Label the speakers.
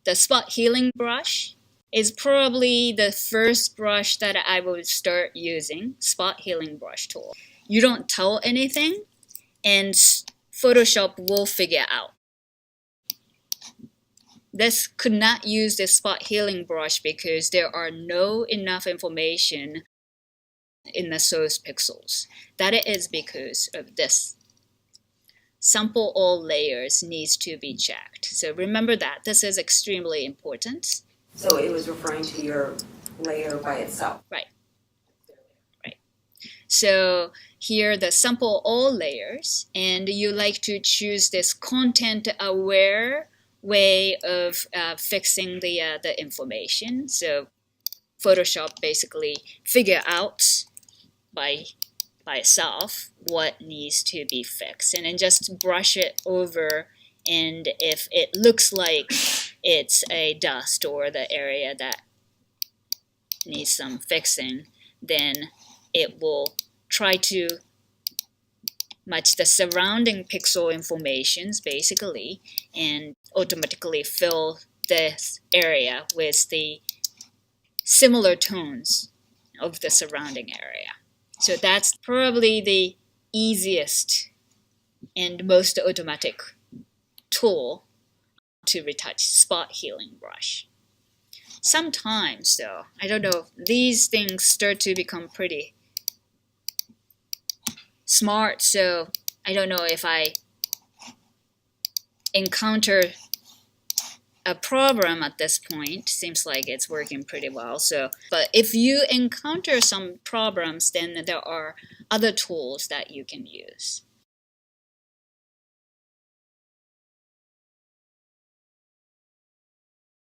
Speaker 1: the spot healing brush is probably the first brush that I would start using, spot healing brush tool. You don't tell anything, and Photoshop will figure out. This could not use the spot healing brush because there are no enough information in the source pixels. That is because of this. Sample all layers needs to be checked. So remember that. This is extremely important.
Speaker 2: So it was referring to your layer by itself.
Speaker 1: Right. Right. So here the sample all layers, and you like to choose this content aware way of fixing the information. So Photoshop basically figure out by itself what needs to be fixed, and then just brush it over, and if it looks like it's a dust or the area that needs some fixing, then it will try to match the surrounding pixel informations basically and automatically fill this area with the similar tones of the surrounding area. So that's probably the easiest and most automatic tool to retouch spot healing brush. Sometimes though, I don't know, these things start to become pretty smart, so I don't know if I encounter a problem at this point. Seems like it's working pretty well. So, but if you encounter some problems, then there are other tools that you can use.